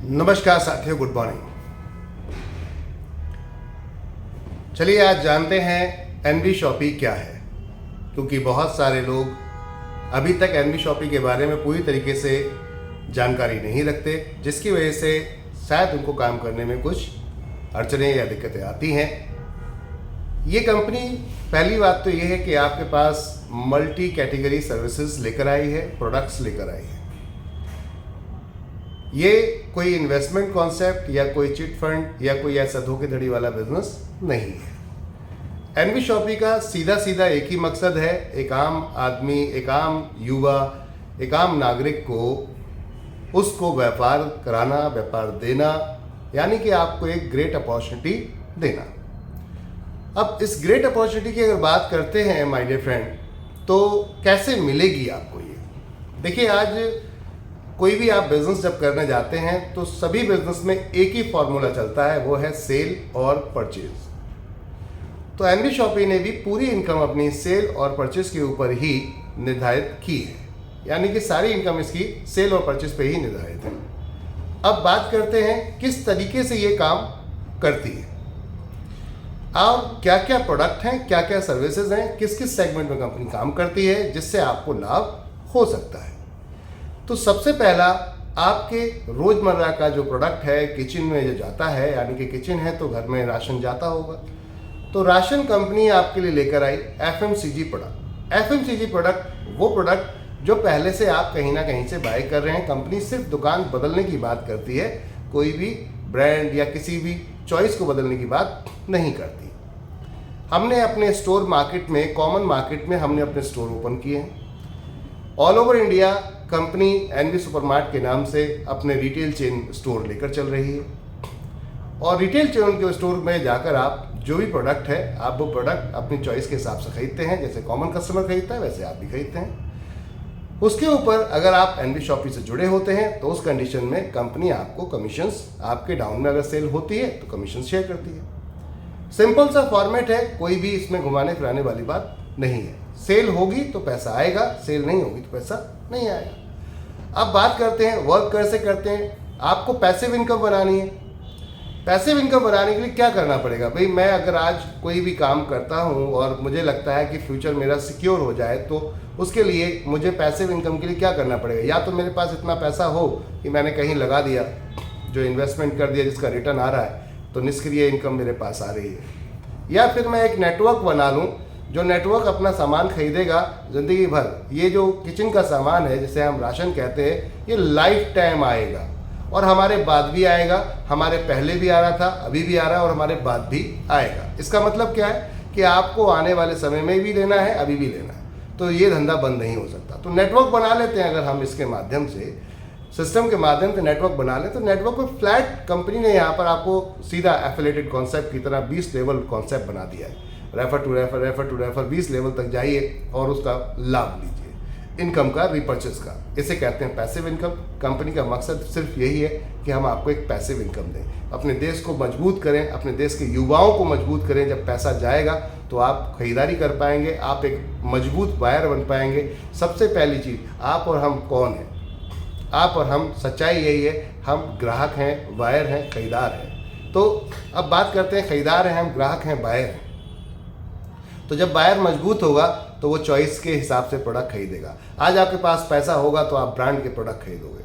नमस्कार साथियों, good morning. चलिए आज जानते हैं एनवी शॉपी क्या है, क्योंकि बहुत सारे लोग अभी तक एनवी शॉपी के बारे में पूरी तरीके से जानकारी नहीं रखते, जिसकी वजह से शायद उनको काम करने में कुछ अड़चनें या दिक्कतें आती हैं। ये कंपनी, पहली बात तो ये है कि आपके पास मल्टी कैटेगरी सर्विसेज लेकर आई है, प्रोडक्ट्स लेकर आई है। ये कोई इन्वेस्टमेंट कॉन्सेप्ट या कोई चिट फंड या कोई ऐसा धोखेधड़ी वाला बिजनेस नहीं है। एनवी शॉपी का सीधा सीधा एक ही मकसद है, एक आम आदमी, एक आम युवा, एक आम नागरिक को उसको व्यापार कराना, व्यापार देना, यानी कि आपको एक ग्रेट अपॉर्चुनिटी देना। अब इस ग्रेट अपॉर्चुनिटी की अगर बात करते हैं माय डियर फ्रेंड, तो कैसे मिलेगी आपको ये? देखिए, आज कोई भी आप बिजनेस जब करने जाते हैं तो सभी बिजनेस में एक ही फॉर्मूला चलता है, वो है सेल और परचेज। तो एनवी शॉपी ने भी पूरी इनकम अपनी सेल और परचेज के ऊपर ही निर्धारित की है, यानी कि सारी इनकम इसकी सेल और परचेज पे ही निर्धारित है। अब बात करते हैं किस तरीके से ये काम करती है और क्या क्या प्रोडक्ट हैं, क्या क्या सर्विसेज हैं, किस किस सेगमेंट में कंपनी काम करती है, जिससे आपको लाभ हो सकता है। तो सबसे पहला, आपके रोजमर्रा का जो प्रोडक्ट है किचन में जो जाता है, यानी कि किचन है तो घर में राशन जाता होगा, तो राशन कंपनी आपके लिए लेकर आई एफएमसीजी प्रोडक्ट। एफएमसीजी प्रोडक्ट वो प्रोडक्ट जो पहले से आप कहीं ना कहीं से बाय कर रहे हैं। कंपनी सिर्फ दुकान बदलने की बात करती है, कोई भी ब्रांड या किसी भी चॉइस को बदलने की बात नहीं करती। हमने अपने स्टोर मार्केट में, कॉमन मार्केट में हमने अपने स्टोर ओपन किए हैं। All over India company NV supermart के नाम से अपने रिटेल चेन स्टोर लेकर चल रही है, और रिटेल चेन के स्टोर में जाकर आप जो भी प्रोडक्ट है, आप वो प्रोडक्ट अपनी चॉइस के हिसाब से खरीदते हैं। जैसे कॉमन कस्टमर खरीदता है वैसे आप भी खरीदते हैं। उसके ऊपर अगर आप एनवी शॉपी से जुड़े होते हैं तो उस कंडीशन में कंपनी आपको कमीशंस, आपके डाउन में अगर सेल होती है तो कमीशन शेयर करती है। सिंपल सा फॉर्मेट है, कोई भी इसमें घुमाने फिराने वाली बात नहीं है। सेल होगी तो पैसा आएगा, सेल नहीं होगी तो पैसा नहीं आएगा। अब बात करते हैं वर्क कैसे करते हैं। आपको पैसिव इनकम बनानी है। पैसिव इनकम बनाने के लिए क्या करना पड़ेगा? भाई, मैं अगर आज कोई भी काम करता हूं और मुझे लगता है कि फ्यूचर मेरा सिक्योर हो जाए, तो उसके लिए मुझे पैसिव इनकम के लिए क्या करना पड़ेगा? या तो मेरे पास इतना पैसा हो कि मैंने कहीं लगा दिया, जो इन्वेस्टमेंट कर दिया जिसका रिटर्न आ रहा है, तो निष्क्रिय इनकम मेरे पास आ रही है। या फिर मैं एक नेटवर्क बना लूँ, जो नेटवर्क अपना सामान खरीदेगा ज़िंदगी भर। ये जो किचन का सामान है, जिसे हम राशन कहते हैं, ये लाइफ टाइम आएगा और हमारे बाद भी आएगा। हमारे पहले भी आ रहा था, अभी भी आ रहा है और हमारे बाद भी आएगा। इसका मतलब क्या है कि आपको आने वाले समय में भी लेना है, अभी भी लेना है, तो ये धंधा बंद नहीं हो सकता। तो नेटवर्क बना लेते हैं। अगर हम इसके माध्यम से, सिस्टम के माध्यम से नेटवर्क बना लें, तो नेटवर्क को फ्लैट कंपनी ने यहाँ पर आपको सीधा एफिलिएटेड कॉन्सेप्ट की तरह 20 लेवल कॉन्सेप्ट बना दिया है। रेफर टू रेफर 20 लेवल तक जाइए और उसका लाभ लीजिए, इनकम का, रिपर्चेस का। इसे कहते हैं पैसिव इनकम। कंपनी का मकसद सिर्फ यही है कि हम आपको एक पैसिव इनकम दें, अपने देश को मजबूत करें, अपने देश के युवाओं को मजबूत करें। जब पैसा जाएगा तो आप खरीदारी कर पाएंगे, आप एक मजबूत बायर बन पाएंगे। सबसे पहली चीज़, आप और हम कौन हैं? आप और हम, सच्चाई यही है, हम ग्राहक हैं, बायर हैं, खरीदार हैं। तो अब बात करते हैं, खरीदार हैं हम, ग्राहक हैं, बायर हैं। तो जब बायर मजबूत होगा तो वो चॉइस के हिसाब से प्रोडक्ट खरीदेगा। आज आपके पास पैसा होगा तो आप ब्रांड के प्रोडक्ट खरीदोगे।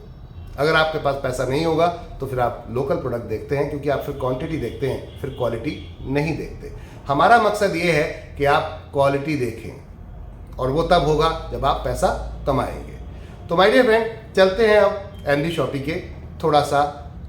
अगर आपके पास पैसा नहीं होगा तो फिर आप लोकल प्रोडक्ट देखते हैं, क्योंकि आप फिर क्वांटिटी देखते हैं, फिर क्वालिटी नहीं देखते। हमारा मकसद ये है कि आप क्वालिटी देखें, और वो तब होगा जब आप पैसा कमाएंगे। तो माय डियर फ्रेंड, चलते हैं अब एनवी शॉपी के थोड़ा सा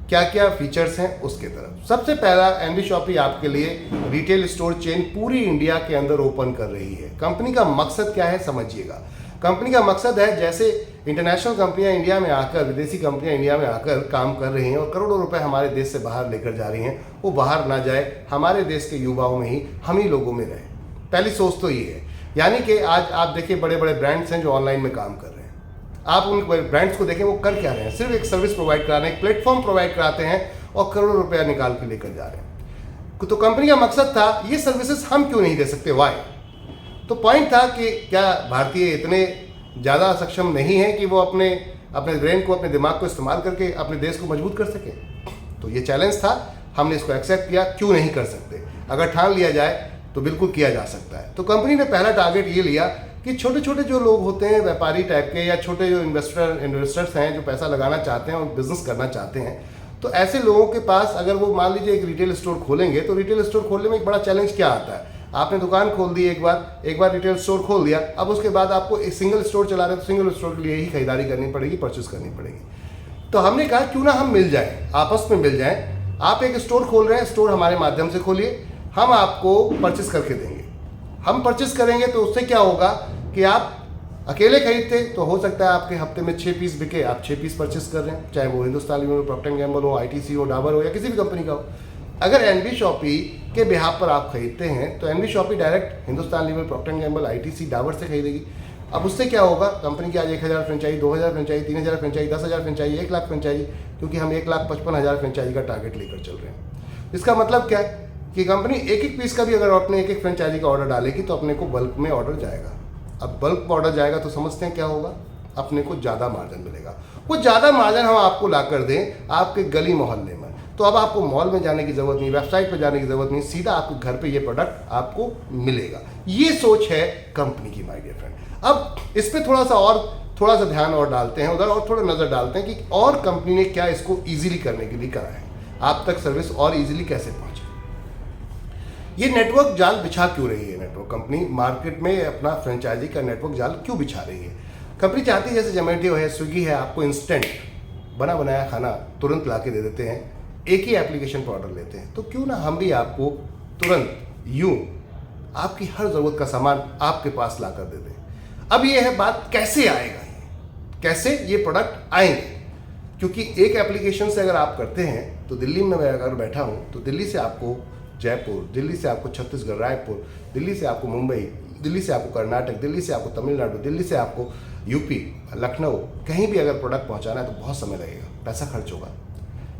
क्या क्या फीचर्स हैं उसके तरफ। सबसे पहला, एनवी शॉपी आपके लिए रिटेल स्टोर चेन पूरी इंडिया के अंदर ओपन कर रही है। कंपनी का मकसद क्या है समझिएगा। कंपनी का मकसद है, जैसे इंटरनेशनल कंपनियां इंडिया में आकर, विदेशी कंपनियां इंडिया में आकर काम कर रही हैं और करोड़ों रुपए हमारे देश से बाहर लेकर जा रही हैं, वो बाहर ना जाए, हमारे देश के युवाओं में ही, हम ही लोगों में रहे। पहली सोच तो ये है। यानी कि आज आप देखिए, बड़े बड़े ब्रांड्स हैं जो ऑनलाइन में काम कर रहे हैं। आप उन ब्रांड्स को देखें, वो कर क्या रहे हैं? सिर्फ एक सर्विस प्रोवाइड करा रहे हैं, एक प्लेटफॉर्म प्रोवाइड कराते हैं और करोड़ों रुपया निकाल के लेकर जा रहे हैं। तो कंपनी का मकसद था, ये सर्विसेज हम क्यों नहीं दे सकते? वाई? तो पॉइंट था कि क्या भारतीय इतने ज़्यादा सक्षम नहीं है कि वो अपने अपने ब्रेन को, अपने दिमाग को इस्तेमाल करके अपने देश को मजबूत कर सकें। तो ये चैलेंज था, हमने इसको एक्सेप्ट किया। क्यों नहीं कर सकते? अगर ठान लिया जाए तो बिल्कुल किया जा सकता है। तो कंपनी ने पहला टारगेट ये लिया कि छोटे छोटे जो लोग होते हैं, व्यापारी टाइप के या छोटे जो इन्वेस्टर्स हैं, जो पैसा लगाना चाहते हैं और बिजनेस करना चाहते हैं, तो ऐसे लोगों के पास अगर वो मान लीजिए एक रिटेल स्टोर खोलेंगे, तो रिटेल स्टोर खोलने में एक बड़ा चैलेंज क्या आता है? आपने दुकान खोल दी, एक बार रिटेल स्टोर खोल दिया, अब उसके बाद आपको एक सिंगल स्टोर चला रहे हैं, तो सिंगल स्टोर के लिए ही खरीदारी करनी पड़ेगी, परचेस करनी पड़ेगी। तो हमने कहा क्यों ना हम मिल जाएं, आपस में मिल जाएं। आप एक स्टोर खोल रहे हैं, स्टोर हमारे माध्यम से खोलिए, हम आपको परचेस करके देंगे। हम परचेस करेंगे तो उससे क्या होगा कि आप अकेले खरीदते तो हो सकता है आपके हफ्ते में 6 पीस बिके, आप 6 पीस परचेस कर रहे हैं, चाहे वो Hindustan Lever, Procter and Gamble हो, आईटीसी हो, डाबर हो या किसी भी कंपनी का हो। अगर एनबी शॉपी के बिहाफ पर आप खरीदते हैं तो NB shoppy direct Hindustan Lever, Procter and Gamble, ITC, Dabur से खरीदेगी। अब उससे क्या होगा? कंपनी की आज 1000 franchisee, 2000 franchisee, 3000 franchisee, 10,000 franchisee, 1 lakh franchisee, क्योंकि हम 1,55,000 फ्रेंचाइजी का टारगेट लेकर चल रहे हैं। इसका मतलब क्या है कि कंपनी एक एक पीस का भी अगर अपने एक एक फ्रेंचाइजी का ऑर्डर डालेगी तो अपने को बल्क में ऑर्डर जाएगा। अब बल्क में ऑर्डर जाएगा तो समझते हैं क्या होगा? अपने को ज़्यादा मार्जिन मिलेगा। वो ज़्यादा मार्जिन हम आपको ला कर दें आपके गली मोहल्ले में, तो अब आपको मॉल में जाने की ज़रूरत नहीं, वेबसाइट पर जाने की ज़रूरत नहीं, सीधा आपके घर पे ये प्रोडक्ट आपको मिलेगा। ये सोच है कंपनी की, माय डियर फ्रेंड। अब इस पर थोड़ा सा ध्यान और डालते हैं उधर, और थोड़ा नज़र डालते हैं कि और कंपनी ने क्या इसको ईजिली करने के लिए करा है, आप तक सर्विस और ईजिली कैसे पहुँचे। ये नेटवर्क जाल बिछा क्यों रही है नेटवर्क कंपनी? मार्केट में अपना फ्रेंचाइजी का नेटवर्क जाल क्यों बिछा रही है? कंपनी चाहती है जैसे जोमेटो है, स्विगी है, आपको इंस्टेंट बना बनाया खाना तुरंत ला के दे देते हैं, एक ही एप्लीकेशन पर ऑर्डर लेते हैं, तो क्यों ना हम भी आपको तुरंत यूं आपकी हर ज़रूरत का सामान आपके पास ला कर दे दें। अब ये है बात, कैसे आएगा ये, कैसे ये प्रोडक्ट आएंगे? क्योंकि एक एप्लीकेशन से अगर आप करते हैं तो दिल्ली में मैं अगर बैठा हूँ तो दिल्ली से आपको जयपुर, दिल्ली से आपको छत्तीसगढ़, रायपुर, दिल्ली से आपको मुंबई, दिल्ली से आपको कर्नाटक, दिल्ली से आपको तमिलनाडु, दिल्ली से आपको यूपी, लखनऊ, कहीं भी अगर प्रोडक्ट पहुंचाना है तो बहुत समय लगेगा, पैसा खर्च होगा,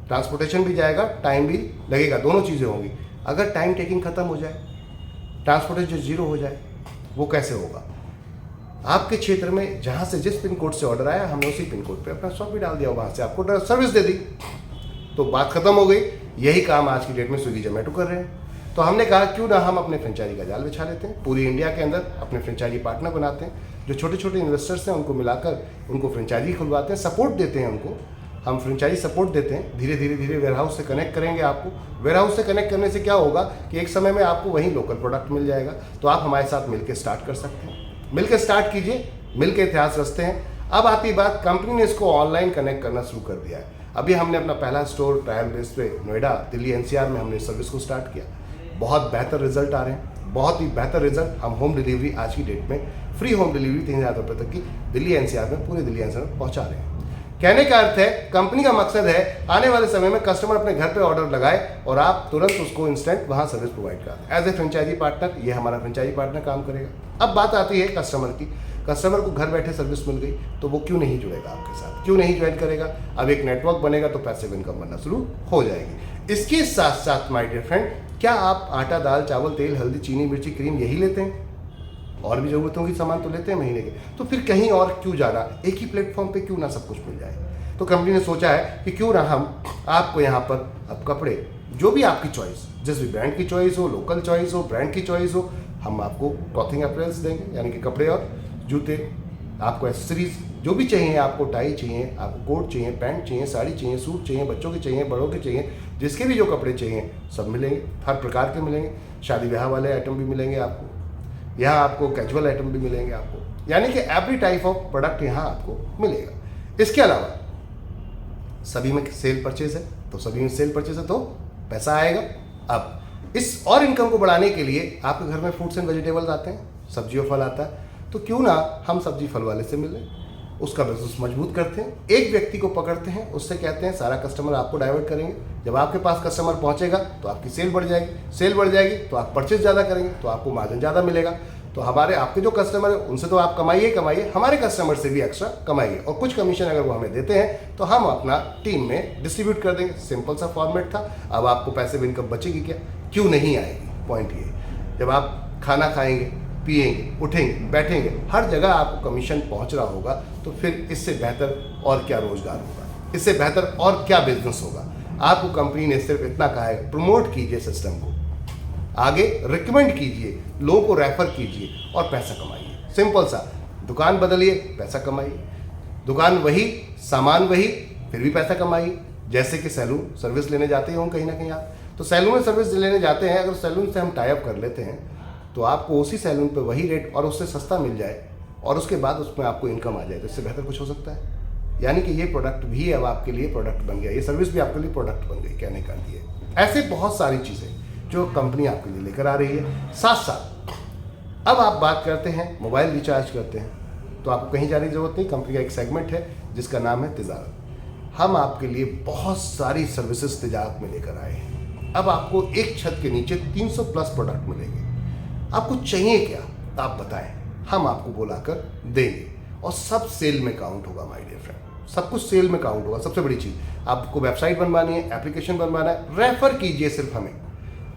ट्रांसपोर्टेशन भी जाएगा, टाइम भी लगेगा, दोनों चीज़ें होंगी। अगर टाइम टेकिंग खत्म हो जाए, ट्रांसपोर्टेशन जीरो हो जाए, वो कैसे होगा? आपके क्षेत्र में जहाँ से जिस पिन कोड से ऑर्डर आया, हमने उसी पिन कोड पर अपना शॉप भी डाल दिया, वहाँ से आपको सर्विस दे दी, तो बात खत्म हो गई। यही काम आज की डेट में स्विगी जोमेटो कर रहे हैं। तो हमने कहा क्यों ना हम अपने फ्रेंचाइजी का जाल बिछा लेते हैं, पूरी इंडिया के अंदर अपने फ्रेंचाइजी पार्टनर बनाते हैं, जो छोटे छोटे इन्वेस्टर्स हैं उनको मिलाकर उनको फ्रेंचाइजी खुलवाते हैं, सपोर्ट देते हैं उनको, हम फ्रेंचाइजी सपोर्ट देते हैं। धीरे धीरे वेयरहाउस से कनेक्ट करेंगे आपको। वेयरहाउस से कनेक्ट करने से क्या होगा कि एक समय में आपको वहीं लोकल प्रोडक्ट मिल जाएगा, तो आप हमारे साथ मिलकर स्टार्ट कर सकते हैं। मिलकर स्टार्ट कीजिए, मिलकर इतिहास रचते हैं। अब आती बात, कंपनी ने इसको ऑनलाइन कनेक्ट करना शुरू कर दिया है। अभी हमने अपना पहला स्टोर ट्रायल बेस पे नोएडा, दिल्ली, एनसीआर में हमने सर्विस को स्टार्ट किया। बहुत बेहतर रिजल्ट आ रहे हैं, बहुत ही बेहतर रिजल्ट। हम होम डिलीवरी आज की डेट में, फ्री होम डिलीवरी 3000 रुपये तक की दिल्ली एनसीआर में, पूरे दिल्ली एनसीआर में पहुंचा रहे हैं। कहने का अर्थ है, कंपनी का मकसद है आने वाले समय में कस्टमर अपने घर पे ऑर्डर लगाए और आप तुरंत उसको इंस्टेंट वहाँ सर्विस प्रोवाइड कर दें। एज ए फ्रेंचाइजी पार्टनर, ये हमारा फ्रेंचाइजी पार्टनर काम करेगा। अब बात आती है कस्टमर की। कस्टमर को घर बैठे सर्विस मिल गई तो वो क्यों नहीं जुड़ेगा आपके साथ, क्यों नहीं ज्वाइन करेगा? अब एक नेटवर्क बनेगा तो पैसिव इनकम बनना शुरू हो जाएगी। इसके साथ साथ माय डियर फ्रेंड, क्या आप आटा, दाल, चावल, तेल, हल्दी, चीनी, मिर्ची, क्रीम यही लेते हैं? और भी ज़रूरतों की सामान तो लेते हैं महीने के, तो फिर कहीं और क्यों जाना? एक ही प्लेटफॉर्म पे क्यों ना सब कुछ मिल जाए? तो कंपनी ने सोचा है कि क्यों ना हम आपको यहाँ पर अब कपड़े, जो भी आपकी चॉइस, जिस भी ब्रांड की चॉइस हो, लोकल चॉइस हो, ब्रांड की चॉइस हो, हम आपको क्लॉथिंग अपरेल्स देंगे, यानी कि कपड़े और जूते, आपको एक्सेसरीज जो भी चाहिए, आपको टाई चाहिए, आपको कोट चाहिए, पैंट चाहिए, साड़ी चाहिए, सूट चाहिए, बच्चों के चाहिए, बड़ों के चाहिए, जिसके भी जो कपड़े चाहिए सब मिलेंगे, हर प्रकार के मिलेंगे। शादी ब्याह वाले आइटम भी मिलेंगे आपको, यहाँ आपको कैजुअल आइटम भी मिलेंगे आपको, यानी कि एवरी टाइप ऑफ प्रोडक्ट यहाँ आपको मिलेगा। इसके अलावा सभी में सेल परचेज है, तो सभी में सेल परचेज है तो पैसा आएगा। अब इस और इनकम को बढ़ाने के लिए आपके घर में फ्रूट्स एंड वेजिटेबल्स आते हैं, सब्जी और फल आता है, तो क्यों ना हम सब्जी फल वाले से मिलें, उसका बिजनेस मजबूत करते हैं, एक व्यक्ति को पकड़ते हैं, उससे कहते हैं सारा कस्टमर आपको डाइवर्ट करेंगे। जब आपके पास कस्टमर पहुंचेगा तो आपकी सेल बढ़ जाएगी, सेल बढ़ जाएगी तो आप परचेज ज़्यादा करेंगे, तो आपको मार्जिन ज़्यादा मिलेगा। तो हमारे आपके जो कस्टमर है उनसे तो आप कमाइए, हमारे कस्टमर से भी एक्स्ट्रा कमाइए, और कुछ कमीशन अगर वो हमें देते हैं तो हम अपना टीम में डिस्ट्रीब्यूट कर देंगे। सिंपल सा फॉर्मेट था। अब आपको पैसिव इनकम बचेगी क्या? क्यों नहीं आएगी? पॉइंट ये, जब आप खाना खाएंगे पिएंगे, उठेंगे, बैठेंगे, हर जगह आपको कमीशन पहुंच रहा होगा, तो फिर इससे बेहतर और क्या रोजगार होगा, इससे बेहतर और क्या बिजनेस होगा। आपको कंपनी ने सिर्फ इतना कहा है, प्रमोट कीजिए सिस्टम को, आगे रिकमेंड कीजिए, लोगों को रेफर कीजिए और पैसा कमाइए। सिंपल सा, दुकान बदलिए, पैसा कमाइए, दुकान वही, सामान वही, फिर भी पैसा कमाइए। जैसे कि सैलून सर्विस लेने जाते हो कहीं ना कहीं आप, तो सैलून में सर्विस लेने जाते हैं, अगर सैलून से हम टाई अप कर लेते हैं तो आपको उसी सैलून पे वही रेट और उससे सस्ता मिल जाए और उसके बाद उसमें आपको इनकम आ जाए, तो इससे बेहतर कुछ हो सकता है? यानी कि ये प्रोडक्ट भी अब आपके लिए प्रोडक्ट बन गया, ये सर्विस भी आपके लिए प्रोडक्ट बन गई, कहने का ये। ऐसे बहुत सारी चीज़ें जो कंपनी आपके लिए लेकर आ रही है। साथ साथ अब आप बात करते हैं मोबाइल रिचार्ज करते हैं, तो आपको कहीं जाने की जरूरत नहीं, कंपनी का एक सेगमेंट है जिसका नाम है तिजारत। हम आपके लिए बहुत सारी सर्विसेज तिजारत में लेकर आए हैं। अब आपको एक छत के नीचे 300 प्लस प्रोडक्ट मिलेंगे। आपको चाहिए क्या आप बताएं, हम आपको बुलाकर देंगे और सब सेल में काउंट होगा माय डियर फ्रेंड, सब कुछ सेल में काउंट होगा। सबसे बड़ी चीज़, आपको वेबसाइट बनवानी है, एप्लीकेशन बनवाना है, रेफर कीजिए सिर्फ हमें,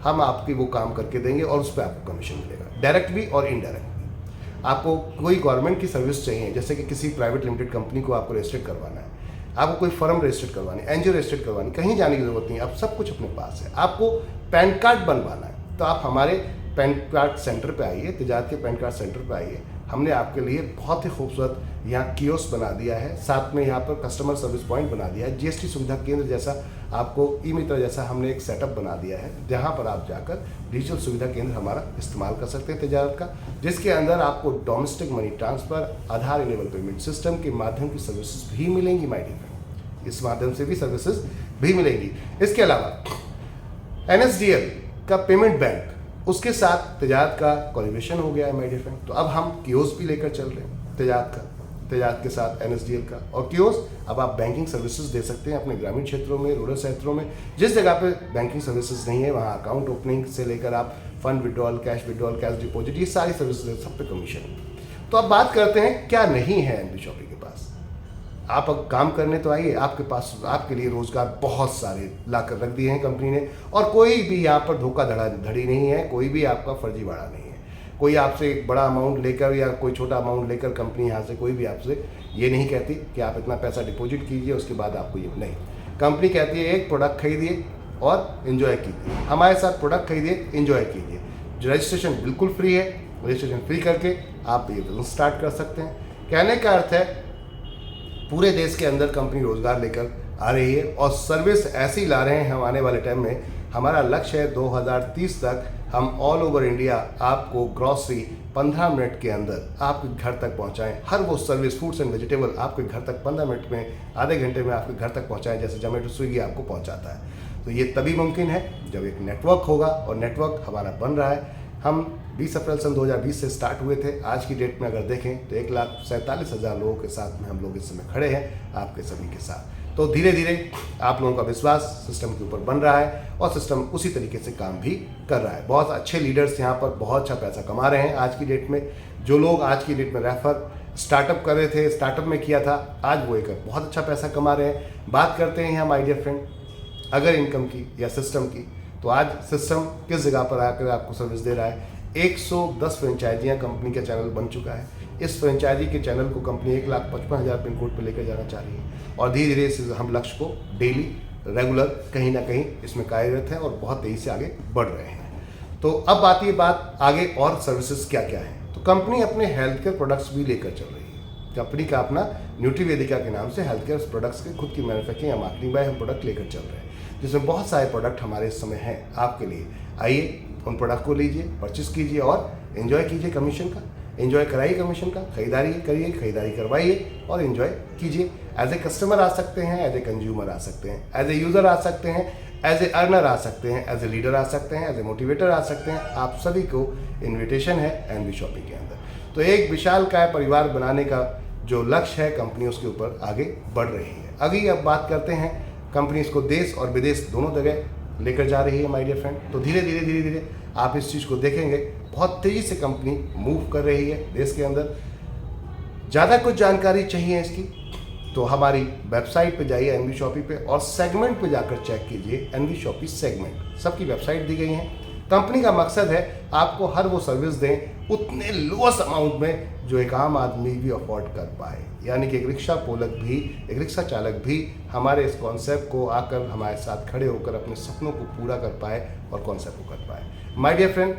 हम आपकी वो काम करके देंगे और उस पर आपको कमीशन मिलेगा, डायरेक्ट भी और इनडायरेक्ट भी। आपको कोई गवर्नमेंट की सर्विस चाहिए, जैसे कि किसी प्राइवेट लिमिटेड कंपनी को आपको रजिस्टर्ड करवाना है, आपको कोई फर्म रजिस्टर्ड करवानी, एनजीओ रजिस्टर्ड करवानी, कहीं जाने की जरूरत नहीं, अब सब कुछ अपने पास है। आपको पैन कार्ड बनवाना है तो आप हमारे पैन कार्ड सेंटर पे आइए, तिजारत के पैन कार्ड सेंटर पे आइए। हमने आपके लिए बहुत ही खूबसूरत यहाँ कियोस्क बना दिया है, साथ में यहाँ पर कस्टमर सर्विस पॉइंट बना दिया है, जीएसटी सुविधा केंद्र जैसा आपको ई मित्र जैसा हमने एक सेटअप बना दिया है, जहाँ पर आप जाकर डिजिटल सुविधा केंद्र हमारा इस्तेमाल कर सकते हैं तिजारत का, जिसके अंदर आपको डोमेस्टिक मनी ट्रांसफर, आधार इनेबल पेमेंट सिस्टम के माध्यम की सर्विसेज भी मिलेंगी माय डियर फ्रेंड, इस माध्यम से भी सर्विसेज भी मिलेंगी। इसके अलावा NSDL का पेमेंट बैंक, उसके साथ तिजारत का कोलिब्रेशन हो गया है माय डियर फ्रेंड, तो अब हम कियोस्क भी लेकर चल रहे हैं तिजारत के साथ NSDL का। और कियोस्क अब आप बैंकिंग सर्विसेज दे सकते हैं अपने ग्रामीण क्षेत्रों में, रूरल क्षेत्रों में, जिस जगह पे बैंकिंग सर्विसेज नहीं है वहाँ अकाउंट ओपनिंग से लेकर आप फंड विड्रॉल, कैश डिपॉजिट, ये सारी सर्विसेज सब पे कमीशन है। तो अब बात करते हैं क्या नहीं है एनबी शॉपी के पास। आप अब काम करने तो आइए, आपके पास आपके लिए रोजगार बहुत सारे ला कर रख दिए हैं कंपनी ने, और कोई भी यहाँ पर धोखाधड़ी नहीं है, कोई भी आपका फर्जीवाड़ा नहीं है। कोई आपसे एक बड़ा अमाउंट लेकर या कोई छोटा अमाउंट लेकर कंपनी यहाँ से कोई भी आपसे ये नहीं कहती कि आप इतना पैसा डिपॉजिट कीजिए उसके बाद आपको ये नहीं। कंपनी कहती है एक प्रोडक्ट खरीदिए और इन्जॉय कीजिए, हमारे साथ प्रोडक्ट खरीदिए, इन्जॉय कीजिए। जो रजिस्ट्रेशन बिल्कुल फ्री है, रजिस्ट्रेशन फ्री करके आप ये बिजनेस स्टार्ट कर सकते हैं। कहने का अर्थ है पूरे देश के अंदर कंपनी रोजगार लेकर आ रही है और सर्विस ऐसी ला रहे हैं हम आने वाले टाइम में। हमारा लक्ष्य है 2030 तक हम ऑल ओवर इंडिया आपको ग्रॉसरी 15 मिनट के अंदर आपके घर तक पहुंचाएं। हर वो सर्विस, फ्रूट्स एंड वेजिटेबल आपके घर तक 15 मिनट में, आधे घंटे में आपके घर तक पहुंचाएं, जैसे जोमेटो स्विगी आपको पहुंचाता है। तो ये तभी मुमकिन है जब एक नेटवर्क होगा, और नेटवर्क हमारा बन रहा है। हम 20 अप्रैल सन 2020 से स्टार्ट हुए थे, आज की डेट में अगर देखें तो 1,47,000 लोगों के साथ में हम लोग इस समय खड़े हैं आपके सभी के साथ। तो धीरे धीरे आप लोगों का विश्वास सिस्टम के ऊपर बन रहा है और सिस्टम उसी तरीके से काम भी कर रहा है। बहुत अच्छे लीडर्स यहाँ पर बहुत अच्छा पैसा कमा रहे हैं आज की डेट में। जो लोग आज की डेट में रेफर स्टार्टअप कर रहे थे, स्टार्टअप में किया था, आज वो एक बहुत अच्छा पैसा कमा रहे हैं। बात करते हैं यहाँ माय डियर फ्रेंड अगर इनकम की या सिस्टम की, तो आज सिस्टम किस जगह पर आकर आपको सर्विस दे रहा है। 110 फ्रेंचाइजियाँ कंपनी का चैनल बन चुका है। इस फ्रेंचाइजी के चैनल को कंपनी 1,55,000 पिन कोड पर लेकर जाना चाह रही है और धीरे धीरे इस हम लक्ष्य को डेली रेगुलर कहीं ना कहीं इसमें कार्यरत हैं और बहुत तेज़ी से आगे बढ़ रहे हैं। तो अब आती है बात आगे और सर्विसेज क्या क्या हैं। तो कंपनी अपने हेल्थ केयर प्रोडक्ट्स भी लेकर चल रही है। कंपनी का अपना न्यूट्रीवेदिका के नाम से हेल्थ केयर प्रोडक्ट्स के खुद की मैन्युफैक्चरिंग या मार्केटिंग बाय हम प्रोडक्ट लेकर चल रहे हैं, जिसमें बहुत सारे प्रोडक्ट हमारे इस समय हैं आपके लिए। आइए उन प्रोडक्ट को लीजिए, परचेस कीजिए और एंजॉय कीजिए कमीशन का, एंजॉय कराइए कमीशन का, खरीदारी करिए, खरीदारी करवाइए और एंजॉय कीजिए। एज ए कस्टमर आ सकते हैं, एज ए कंज्यूमर आ सकते हैं, एज ए यूज़र आ सकते हैं, एज ए अर्नर आ सकते हैं, एज ए लीडर आ सकते हैं, एज ए मोटिवेटर आ सकते हैं। आप सभी को इन्विटेशन है एनबी शॉपी के अंदर। तो एक विशालकाय परिवार बनाने का जो लक्ष्य है कंपनी उसके ऊपर आगे बढ़ रही है। अभी अब बात करते हैं कंपनी इसको देश और विदेश दोनों जगह लेकर जा रही है माय डियर फ्रेंड। तो धीरे धीरे आप इस चीज़ को देखेंगे, बहुत तेज़ी से कंपनी मूव कर रही है देश के अंदर। ज़्यादा कुछ जानकारी चाहिए इसकी तो हमारी वेबसाइट पे जाइए एनबी शॉपी पे और सेगमेंट पे जाकर चेक कीजिए। एनबी शॉपी सेगमेंट सबकी वेबसाइट दी गई है। कंपनी का मकसद है आपको हर वो सर्विस दें उतने लोएस्ट अमाउंट में जो एक आम आदमी भी अफोर्ड कर पाए। यानी कि एक रिक्शा चालक भी हमारे इस कॉन्सेप्ट को आकर हमारे साथ खड़े होकर अपने सपनों को पूरा कर पाए और कॉन्सेप्ट को कर पाए। My dear friend,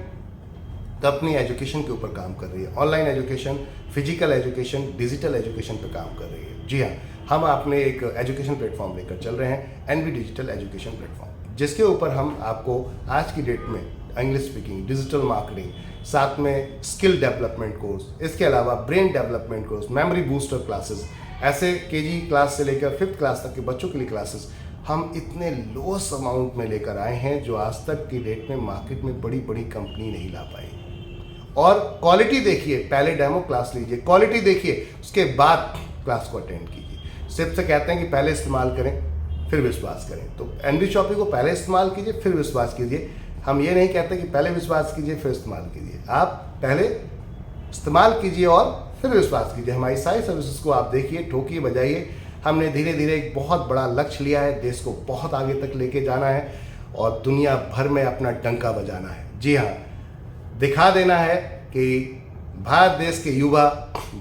company education के ऊपर काम कर रही है, online education, physical education, digital education पर काम कर रही है। जी हाँ, हम आपने एक एजुकेशन प्लेटफॉर्म लेकर चल रहे हैं, एनवी डिजिटल एजुकेशन प्लेटफॉर्म, जिसके ऊपर हम आपको आज की डेट में इंग्लिश स्पीकिंग, डिजिटल मार्केटिंग, साथ में स्किल डेवलपमेंट कोर्स, इसके अलावा brain development course, memory booster classes, ऐसे केजी क्लास से लेकर 5th क्लास तक के बच्चों के लिए क्लासेस हम इतने लोएस्ट अमाउंट में लेकर आए हैं जो आज तक की डेट में मार्केट में बड़ी बड़ी कंपनी नहीं ला पाई। और क्वालिटी देखिए, पहले डेमो क्लास लीजिए, क्वालिटी देखिए, उसके बाद क्लास को अटेंड कीजिए। सिर्फ से कहते हैं कि पहले इस्तेमाल करें फिर विश्वास करें, तो एनवी शॉपी को पहले इस्तेमाल कीजिए फिर विश्वास कीजिए। हम ये नहीं कहते कि पहले विश्वास कीजिए फिर इस्तेमाल कीजिए, आप पहले इस्तेमाल कीजिए और फिर विश्वास कीजिए। हमारी सारी सर्विसेज को आप देखिए, ठोकिए, बजाइए। हमने धीरे धीरे एक बहुत बड़ा लक्ष्य लिया है, देश को बहुत आगे तक लेके जाना है और दुनिया भर में अपना डंका बजाना है। जी हाँ, दिखा देना है कि भारत देश के युवा,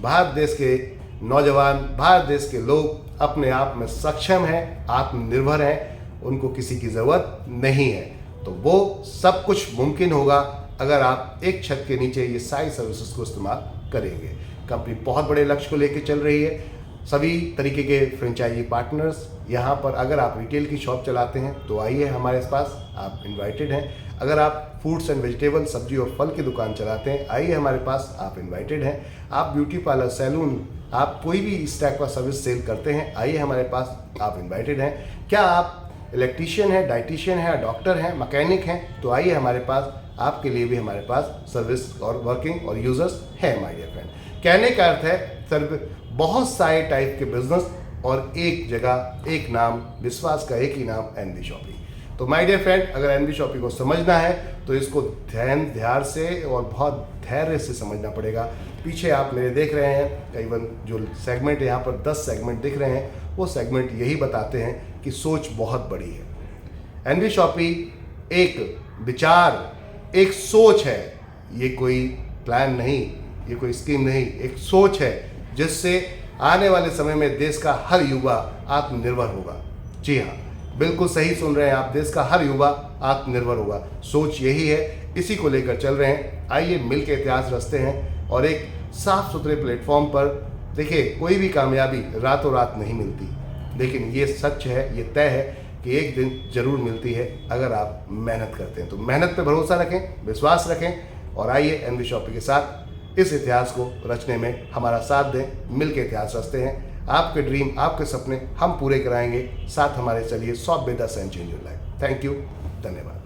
भारत देश के नौजवान, भारत देश के लोग अपने आप में सक्षम हैं, आत्मनिर्भर हैं, उनको किसी की ज़रूरत नहीं है। तो वो सब कुछ मुमकिन होगा अगर आप एक छत के नीचे ये सारी सर्विसेज को इस्तेमाल करेंगे। कंपनी बहुत बड़े लक्ष्य को लेकर चल रही है। सभी तरीके के फ्रेंचाइजी पार्टनर्स यहाँ पर, अगर आप रिटेल की शॉप चलाते हैं तो आइए हमारे पास, आप इनवाइटेड हैं। अगर आप फ्रूट्स एंड वेजिटेबल, सब्जी और फल की दुकान चलाते हैं, आइए हमारे पास, आप इनवाइटेड हैं। आप ब्यूटी पार्लर, सैलून, आप कोई भी इस टाइप का सर्विस सेल करते हैं, आइए हमारे पास, आप इनवाइटेड हैं। क्या आप इलेक्ट्रीशियन है, डाइटिशियन है, डॉक्टर हैं, मैकेनिक हैं, तो आइए हमारे पास, आपके लिए भी हमारे पास सर्विस और वर्किंग और यूजर्स है। माय डियर फ्रेंड, कहने का अर्थ है सर, बहुत सारे टाइप के बिजनेस और एक जगह, एक नाम, विश्वास का एक ही नाम, एनवी शॉपी। तो माय डियर फ्रेंड, अगर एनवी शॉपी को समझना है तो इसको ध्यान से और बहुत धैर्य से समझना पड़ेगा। पीछे आप मेरे देख रहे हैं, करीबन जो सेगमेंट यहाँ पर 10 सेगमेंट दिख रहे हैं, वो सेगमेंट यही बताते हैं कि सोच बहुत बड़ी है। एनवी शॉपी एक विचार, एक सोच है, ये कोई प्लान नहीं, ये कोई स्कीम नहीं, एक सोच है जिससे आने वाले समय में देश का हर युवा आत्मनिर्भर होगा। जी हाँ, बिल्कुल सही सुन रहे हैं आप, देश का हर युवा आत्मनिर्भर होगा। सोच यही है, इसी को लेकर चल रहे हैं। आइए मिल के इतिहास रचते हैं और एक साफ सुथरे प्लेटफॉर्म पर, देखिए कोई भी कामयाबी रातों रात नहीं मिलती, लेकिन ये सच है, ये तय है कि एक दिन जरूर मिलती है अगर आप मेहनत करते हैं। तो मेहनत पे भरोसा रखें, विश्वास रखें और आइए एनवी शॉपी के साथ इस इतिहास को रचने में हमारा साथ दें। मिल के इतिहास रचते हैं। आपके ड्रीम, आपके सपने हम पूरे कराएंगे। साथ हमारे चलिए, solve with us and change your life. Thank you, धन्यवाद।